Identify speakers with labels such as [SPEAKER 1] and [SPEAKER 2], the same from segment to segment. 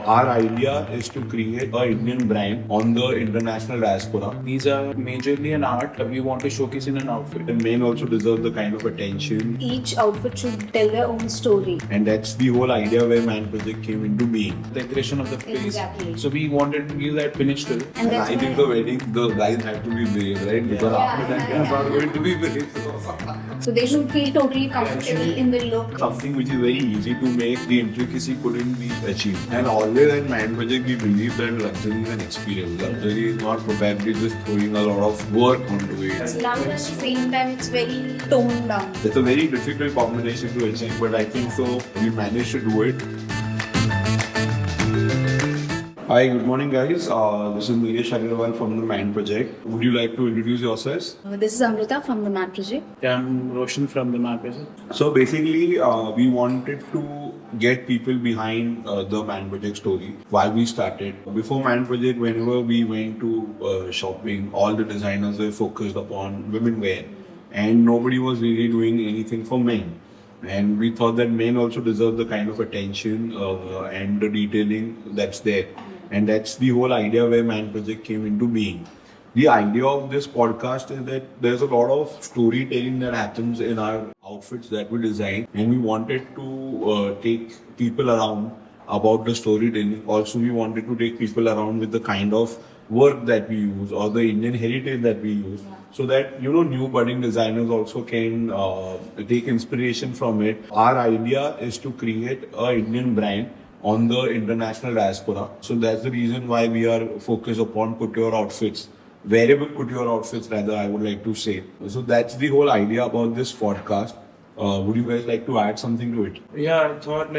[SPEAKER 1] Our idea is to create an Indian brand on the international diaspora.
[SPEAKER 2] These are majorly an art we want to showcase in an outfit.
[SPEAKER 1] And men also deserve the kind of attention.
[SPEAKER 3] Each outfit should tell their own story.
[SPEAKER 1] And that's the whole idea where Man Project came into being.
[SPEAKER 2] The aggression of the face.
[SPEAKER 3] Exactly.
[SPEAKER 2] So we wanted to give that finish to it.
[SPEAKER 3] And that's
[SPEAKER 1] I think the wedding, the guys have to be brave, right? Because after that, they are not going to be brave.
[SPEAKER 3] So they should feel totally comfortable in the look.
[SPEAKER 1] Something which is very easy to make, the intricacy couldn't be achieved. And always at Man Project, we believe that luxury is an experience. Luxury is not probably just throwing a lot of work onto it.
[SPEAKER 3] It's loud at the same time, it's very toned down.
[SPEAKER 1] It's a very difficult combination to achieve, but I think so we managed to do it. Hi, good morning guys. This is Yashwant from the Man Project. Would you like to introduce yourselves?
[SPEAKER 3] This is Amrita from the Mat Project.
[SPEAKER 2] Yeah, I'm Roshan from the market.
[SPEAKER 1] So basically, we wanted to get people behind the Man Project story. Why we started. Before Man Project, whenever we went to shopping, all the designers were focused upon women wear. And nobody was really doing anything for men. And we thought that men also deserve the kind of attention and the detailing that's there. And that's the whole idea where Man Project came into being. The idea of this podcast is that there's a lot of storytelling that happens in our outfits that we design, and we wanted to take people around about the storytelling. Also, we wanted to take people around with the kind of work that we use or the Indian heritage that we use, so that new budding designers also can take inspiration from it. Our idea is to create an Indian brand on the international diaspora. So that's the reason why we are focused upon couture outfits. Wearable couture outfits, rather, I would like to say. So that's the whole idea about this podcast. Would you guys like to add something to it?
[SPEAKER 2] Yeah, I thought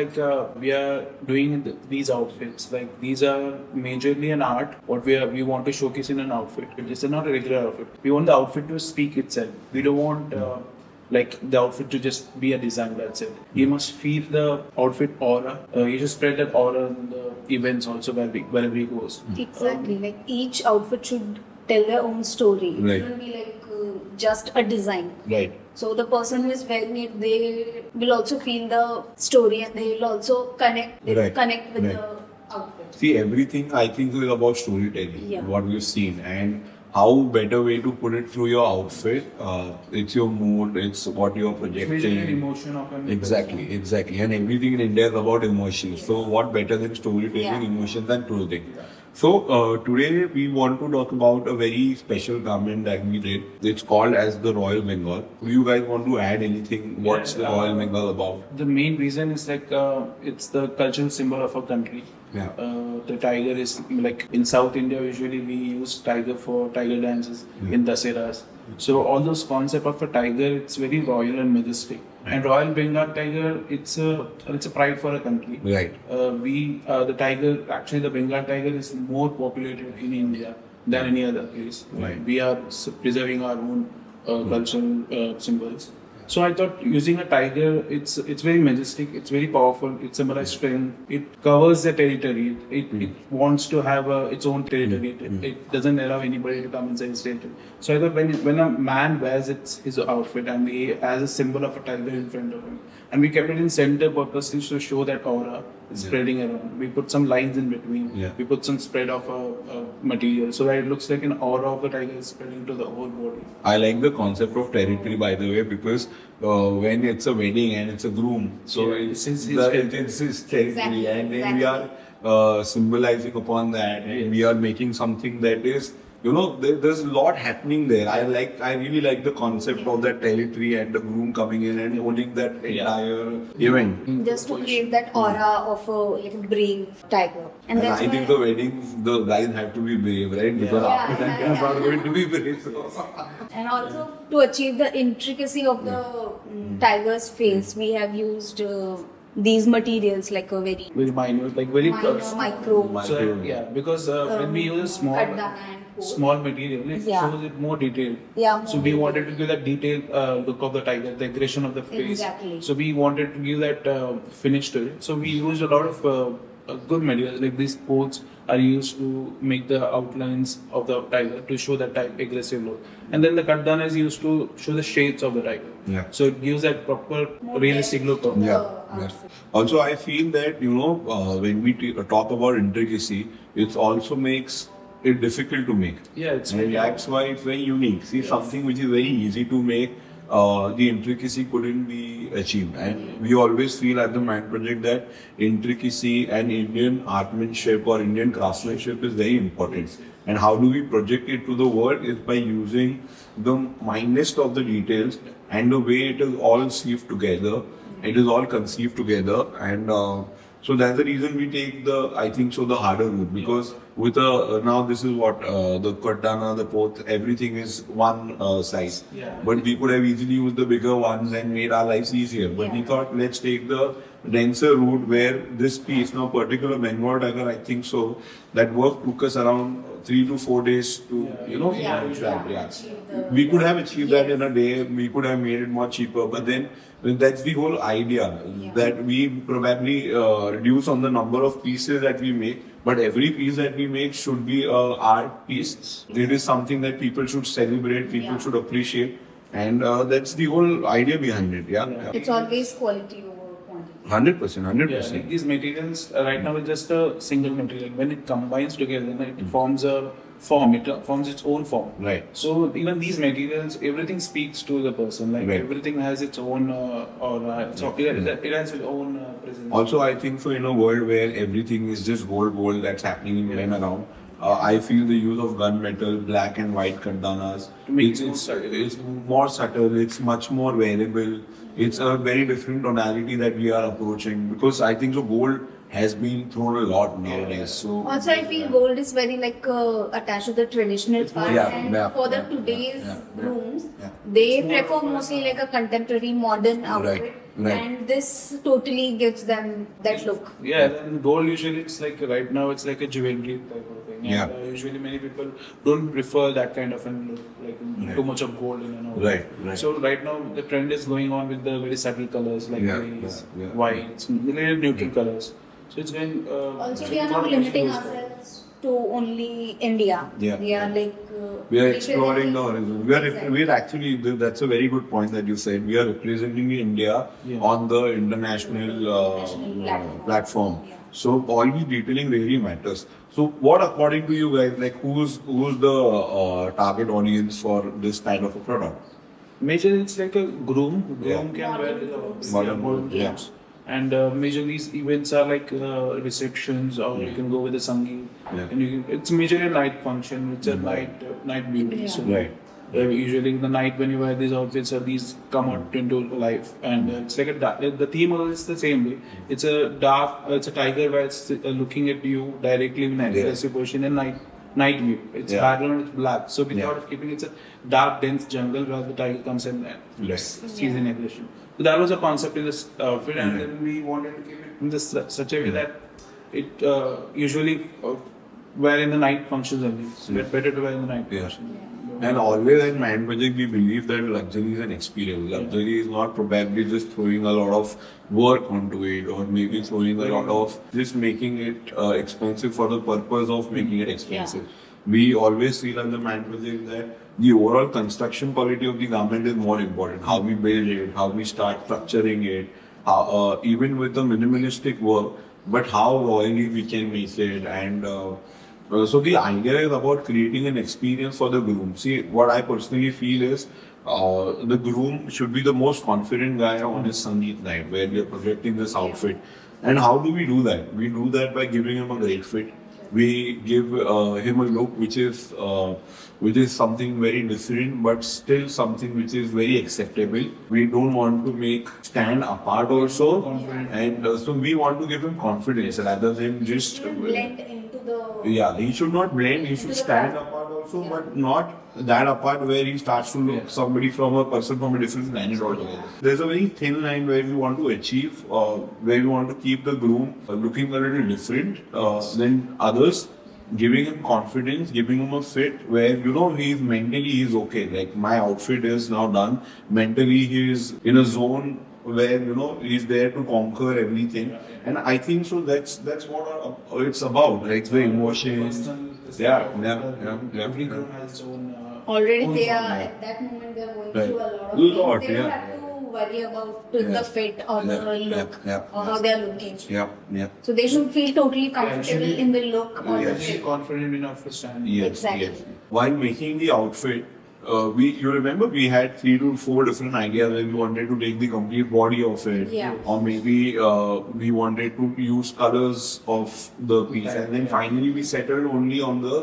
[SPEAKER 2] we are doing these outfits. Like these are majorly an art. What we want to showcase in an outfit. It's not a regular outfit. We want the outfit to speak itself. We don't want the outfit to just be a design. That's it. You must feel the outfit aura. You should spread that aura in the events also wherever he goes.
[SPEAKER 3] Exactly. Like each outfit should tell their own story.
[SPEAKER 1] Right.
[SPEAKER 3] It shouldn't be like just a design.
[SPEAKER 1] Right.
[SPEAKER 3] So the person who is wearing it, they will also feel the story and they will also connect. They will connect with the outfit.
[SPEAKER 1] See, everything I think is about storytelling.
[SPEAKER 3] Yeah.
[SPEAKER 1] What we've seen, and how better way to put it through your outfit. It's your mood. It's what you're projecting.
[SPEAKER 2] Visual emotion of an
[SPEAKER 1] Exactly. And everything in India is about emotions. So what better than storytelling, emotions and clothing? So today we want to talk about a very special garment that we did. It's called as the Royal Bengal. Do you guys want to add anything? What's the Royal Bengal about?
[SPEAKER 2] The main reason is it's the cultural symbol of a country.
[SPEAKER 1] Yeah.
[SPEAKER 2] The tiger is like in South India. Usually we use tiger for tiger dances in Daseras. So all those concept of a tiger, it's very royal and majestic. And Royal Bengal tiger, it's a pride for a country.
[SPEAKER 1] Right.
[SPEAKER 2] The tiger, actually the Bengal tiger is more populated in India than any other place.
[SPEAKER 1] Right.
[SPEAKER 2] We are preserving our own cultural symbols. So I thought using a tiger, it's very majestic, it's very powerful, it symbolizes strength, it covers the territory, it wants to have its own territory, it doesn't allow anybody to come inside its territory. So I thought when a man wears his outfit and he has a symbol of a tiger in front of him, and we kept it in center purposely to show that aura is spreading around. We put some lines in between, we put some spread of a material so that it looks like an aura of the tiger is spreading to the whole body.
[SPEAKER 1] I like the concept of territory, by the way, because when it's a wedding and it's a groom, so it's his territory, and then we are symbolizing upon that, and we are making something that is, there's a lot happening there. I really like the concept of that territory and the groom coming in and owning that entire event.
[SPEAKER 3] Just to create that aura of a brave tiger.
[SPEAKER 1] And
[SPEAKER 3] that's
[SPEAKER 1] I think the wedding, the guys have to be brave, right? Because after that, they are not going to be brave.
[SPEAKER 3] And also to achieve the intricacy of the tiger's face, we have used these materials like a very
[SPEAKER 2] minor, like very
[SPEAKER 3] micro.
[SPEAKER 2] So because when we use small material, it shows it more detailed.
[SPEAKER 3] Yeah.
[SPEAKER 2] So we wanted to give that detailed look of the tiger, the aggression of the face.
[SPEAKER 3] Exactly.
[SPEAKER 2] So we wanted to give that finish to it. So we used a lot of good materials, like these poles are used to make the outlines of the tiger to show that type aggressive look. And then the katdana is used to show the shades of the tiger.
[SPEAKER 1] Yeah.
[SPEAKER 2] So it gives that proper realistic look of
[SPEAKER 3] outfit.
[SPEAKER 1] Also, I feel that when we talk about intricacy, it also makes it difficult to make.
[SPEAKER 2] Yeah, it's
[SPEAKER 1] And
[SPEAKER 2] very
[SPEAKER 1] that's why it's very unique. See, something which is very easy to make, the intricacy couldn't be achieved. And we always feel at the Man Project that intricacy and Indian artmanship or Indian craftsmanship is very important. And how do we project it to the world is by using the minutest of the details and the way it is all conceived together. It is all conceived together, and so that's the reason we take the harder route, because with now this is what the Kardana, the Poth, everything is one size.
[SPEAKER 2] Yeah.
[SPEAKER 1] But we could have easily used the bigger ones and made our lives easier. But we
[SPEAKER 3] Yeah.
[SPEAKER 1] thought, let's take the denser route where this piece, now particular Bengal tiger, I think so, that work took us around 3 to 4 days to, finish that. Yeah.
[SPEAKER 3] Achieve the-
[SPEAKER 1] We could have achieved that
[SPEAKER 3] Yes.
[SPEAKER 1] in a day, we could have made it more cheaper, but then that's the whole idea, that we probably reduce on the number of pieces that we make, but every piece that we make should be a art piece. It is something that people should celebrate, people
[SPEAKER 3] Yeah.
[SPEAKER 1] should appreciate, and that's the whole idea behind it. Yeah,
[SPEAKER 3] It's always quality over quantity.
[SPEAKER 1] 100%,
[SPEAKER 2] Yeah,
[SPEAKER 1] 100%.
[SPEAKER 2] like these materials right now it's just a single material. When it combines together, then it forms a form. It forms its own form.
[SPEAKER 1] Right.
[SPEAKER 2] So even these materials, everything speaks to the person. Like
[SPEAKER 1] Right.
[SPEAKER 2] everything has its own aura. So it has its own presence.
[SPEAKER 1] Also, I think so in a world where everything is just gold that's happening in and around, I feel the use of gunmetal, black and white kandanas,
[SPEAKER 2] To make
[SPEAKER 1] it's,
[SPEAKER 2] it more
[SPEAKER 1] it's,
[SPEAKER 2] subtle.
[SPEAKER 1] it's more subtle, it's much more wearable. It's a very different tonality that we are approaching, because I think so gold has been thrown a lot nowadays. So
[SPEAKER 3] Also, I feel gold is very attached to the traditional part,
[SPEAKER 1] Yeah,
[SPEAKER 3] and
[SPEAKER 1] yeah,
[SPEAKER 3] for the
[SPEAKER 1] yeah,
[SPEAKER 3] today's
[SPEAKER 1] yeah, yeah,
[SPEAKER 3] rooms,
[SPEAKER 1] yeah.
[SPEAKER 3] they prefer mostly like a contemporary modern outfit,
[SPEAKER 1] right.
[SPEAKER 3] and this totally gives them that look.
[SPEAKER 2] Yeah, and gold usually it's like right now it's like a jewelry type of thing.
[SPEAKER 1] Yeah.
[SPEAKER 2] And, usually many people don't prefer that kind of an look, like too much of gold in an outfit.
[SPEAKER 1] Right.
[SPEAKER 2] So right now the trend is going on with the very subtle colors like
[SPEAKER 1] Yeah,
[SPEAKER 2] grays,
[SPEAKER 1] yeah.
[SPEAKER 2] whites, really neutral colors. So it's going.
[SPEAKER 3] Also, we are not limiting ourselves to only India.
[SPEAKER 1] Yeah.
[SPEAKER 3] We are
[SPEAKER 1] we are exploring the horizon.
[SPEAKER 3] Exactly.
[SPEAKER 1] We are actually, that's a very good point that you said. We are representing India
[SPEAKER 2] Yeah.
[SPEAKER 1] on the international
[SPEAKER 3] International
[SPEAKER 1] platform.
[SPEAKER 3] Yeah.
[SPEAKER 1] So all these detailing really matters. So what, according to you guys, like who's the target audience for this kind of a product?
[SPEAKER 2] Majorly it's like a groom. Groom
[SPEAKER 1] Yeah.
[SPEAKER 2] can wear
[SPEAKER 1] Modern
[SPEAKER 2] modern
[SPEAKER 1] yeah.
[SPEAKER 2] clothes. And majorly these events are like receptions, or you can go with the sangeet.
[SPEAKER 1] Yeah.
[SPEAKER 2] And it's majorly a night function. It's a night beauty.
[SPEAKER 3] Yeah.
[SPEAKER 2] So
[SPEAKER 1] Right.
[SPEAKER 2] usually in the night when you wear these outfits, these come out into life, and it's like a the theme is the same way. It's a dark, it's a tiger where it's looking at you directly in an aggressive position in night view. Its
[SPEAKER 1] Yeah.
[SPEAKER 2] background is black, so we
[SPEAKER 1] Yeah.
[SPEAKER 2] thought of keeping it's a dark, dense jungle where the tiger comes in and
[SPEAKER 1] Right.
[SPEAKER 2] sees in aggression. So that was a concept in this outfit, and then we wanted to keep it in this such a way that it usually wear in the night functions only. So it's better to wear in the night
[SPEAKER 1] Yeah.
[SPEAKER 2] function.
[SPEAKER 1] And always at Man Project, we believe that luxury is an experience. Luxury is not probably just throwing a lot of work onto it, or maybe throwing a lot of just making it expensive for the purpose of making it expensive. We always feel at the Man Project that the overall construction quality of the garment is more important. How we build it, how we start structuring it, how, even with the minimalistic work, but how royally we can make it. And so the idea is about creating an experience for the groom. See, what I personally feel is the groom should be the most confident guy on his sangeet night, where we are projecting this outfit. And how do we do that? We do that by giving him a great fit. We give him a look which is something very different, but still something which is very acceptable. We don't want to make stand apart also, and so we want to give him confidence rather than just
[SPEAKER 3] Blend into the.
[SPEAKER 1] yeah, he should not blend, he should stand apart also, but not that apart where he starts to look somebody from a person from a different planet altogether. There's a very thin line where we want to achieve, where we want to keep the groom looking a little different than others, giving him confidence, giving him a fit where he's okay. Like my outfit is now done. Mentally he is in a zone where he's there to conquer everything, and I think so. That's what it's about. Like the emotions. Yeah.
[SPEAKER 2] Every groom has its own.
[SPEAKER 3] Already
[SPEAKER 2] own
[SPEAKER 3] they
[SPEAKER 2] form.
[SPEAKER 3] are at that moment they are going
[SPEAKER 1] Right.
[SPEAKER 3] through a lot of
[SPEAKER 1] Lot,
[SPEAKER 3] things. They don't
[SPEAKER 1] yeah.
[SPEAKER 3] have to worry about the fit or the look or how they are looking.
[SPEAKER 1] Yeah.
[SPEAKER 3] So they should feel totally comfortable
[SPEAKER 2] actually-
[SPEAKER 3] in the look or the
[SPEAKER 2] Be
[SPEAKER 3] fit.
[SPEAKER 2] confident enough to stand.
[SPEAKER 1] Yes,
[SPEAKER 3] Exactly.
[SPEAKER 1] yes. While making the outfit, you remember we had 3 to 4 different ideas when we wanted to take the complete body of it,
[SPEAKER 3] Yeah.
[SPEAKER 1] or maybe we wanted to use colors of the piece, and then finally we settled only on the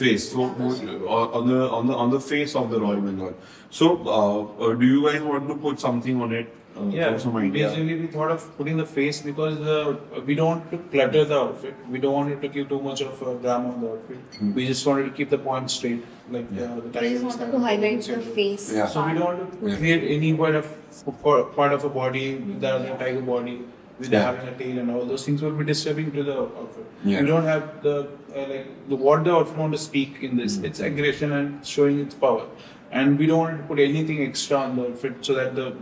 [SPEAKER 1] face. So on the face of the Royal Bengal. So do you guys want to put something on it? Throw some idea?
[SPEAKER 2] Basically we thought of putting the face because we don't want to clutter the outfit. We don't want it to give too much of drama on the outfit. We just wanted to keep the point straight, like the
[SPEAKER 3] I
[SPEAKER 2] tiger.
[SPEAKER 3] just wanted to highlight the face.
[SPEAKER 1] Yeah.
[SPEAKER 2] So we don't want to create any part of a body with the other tiger body, with having a tail and all those things will be disturbing to the outfit.
[SPEAKER 1] Yeah.
[SPEAKER 2] We don't have what the outfit want to speak in this. It's aggression and showing its power. And we don't want to put anything extra on the outfit so that the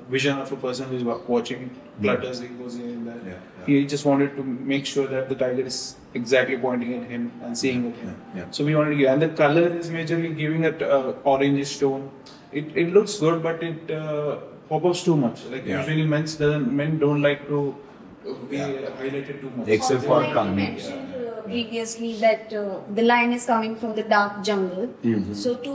[SPEAKER 2] vision of a person who is watching clutters, it goes in there.
[SPEAKER 1] Yeah.
[SPEAKER 2] He just wanted to make sure that the tiger is exactly pointing at him and seeing at him.
[SPEAKER 1] Yeah.
[SPEAKER 2] So we wanted to give, and the color is majorly giving it orangish tone. It looks good, but it pop-ups too much. Like usually men don't like to be highlighted too much.
[SPEAKER 1] Except
[SPEAKER 3] Also,
[SPEAKER 1] for
[SPEAKER 3] like you
[SPEAKER 1] Kani.
[SPEAKER 3] mentioned previously that the lion is coming from the dark jungle. So to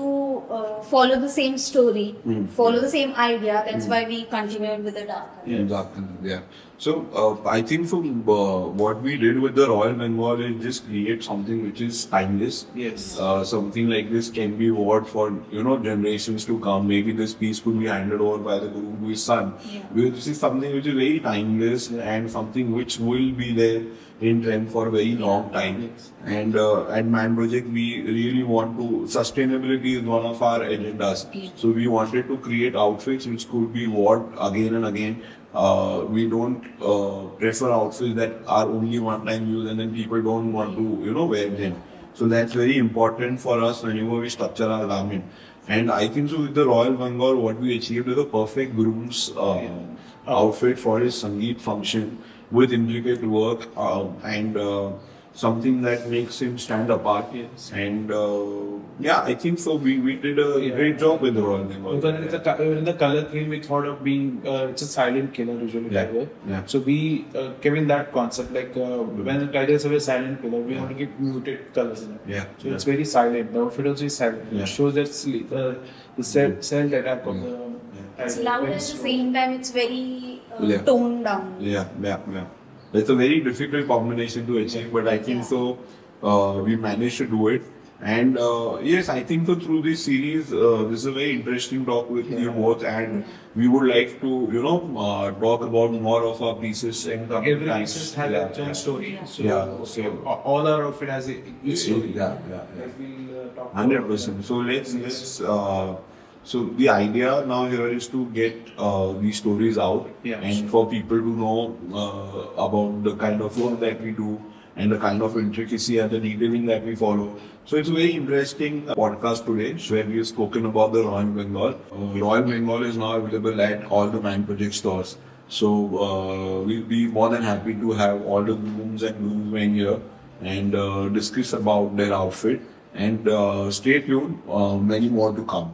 [SPEAKER 3] follow the same story, follow the same idea, that's why we continued with the dark color.
[SPEAKER 1] Exactly. Yeah. So I think from what we did with the Royal Bengal is just create something which is timeless.
[SPEAKER 2] Yes.
[SPEAKER 1] Something like this can be worn for generations to come. Maybe this piece could be handed over by the guru to his son.
[SPEAKER 3] Yeah.
[SPEAKER 1] Because this is something which is very timeless and something which will be there in trend for a very long time.
[SPEAKER 2] Yes.
[SPEAKER 1] And at Man Project, we really want to, sustainability is one of our agendas.
[SPEAKER 3] Yeah.
[SPEAKER 1] So we wanted to create outfits which could be worn again and again. We don't prefer outfits that are only one time use and then people don't want to, wear them. So that's very important for us whenever we structure our garment. And I think so with the Royal Bengal, what we achieved is a perfect groom's outfit for his Sangeet function with intricate work and something that makes him stand apart.
[SPEAKER 2] Yes.
[SPEAKER 1] And I think so. We did a great job with the Royal Bengal.
[SPEAKER 2] Because in the color theme, we thought of being it's a silent killer usually.
[SPEAKER 1] Yeah.
[SPEAKER 2] Tiger.
[SPEAKER 1] Yeah.
[SPEAKER 2] So we given that concept like when the tiger is a silent killer, we want to give muted colors in it.
[SPEAKER 1] Yeah.
[SPEAKER 2] So it's very silent. The outfit also is silent.
[SPEAKER 1] Yeah.
[SPEAKER 2] It shows that the cell attack of the tiger.
[SPEAKER 3] It's loud
[SPEAKER 2] Very
[SPEAKER 3] at the
[SPEAKER 2] slow.
[SPEAKER 3] same time, it's very
[SPEAKER 1] Yeah.
[SPEAKER 3] toned down.
[SPEAKER 1] Yeah. It's a very difficult combination to achieve, but I think so. We managed to do it. And yes, I think so through this series, this is a very interesting talk with you both, and we would like to, talk about more of our pieces and coming
[SPEAKER 2] Every
[SPEAKER 1] times.
[SPEAKER 2] piece has its own story. So,
[SPEAKER 1] Yeah.
[SPEAKER 2] so all our outfit has its story.
[SPEAKER 1] Yeah.
[SPEAKER 2] Like we'll talk
[SPEAKER 1] 100%. So let's. So the idea now here is to get these stories out,
[SPEAKER 2] Yeah.
[SPEAKER 1] and for people to know about the kind of work that we do and the kind of intricacy and the detailing that we follow. So it's a very interesting podcast today where we have spoken about the Royal Bengal. Royal Bengal is now available at all the Man Project stores. So we'll be more than happy to have all the grooms and groomsmen here and discuss about their outfit. And stay tuned, many more to come.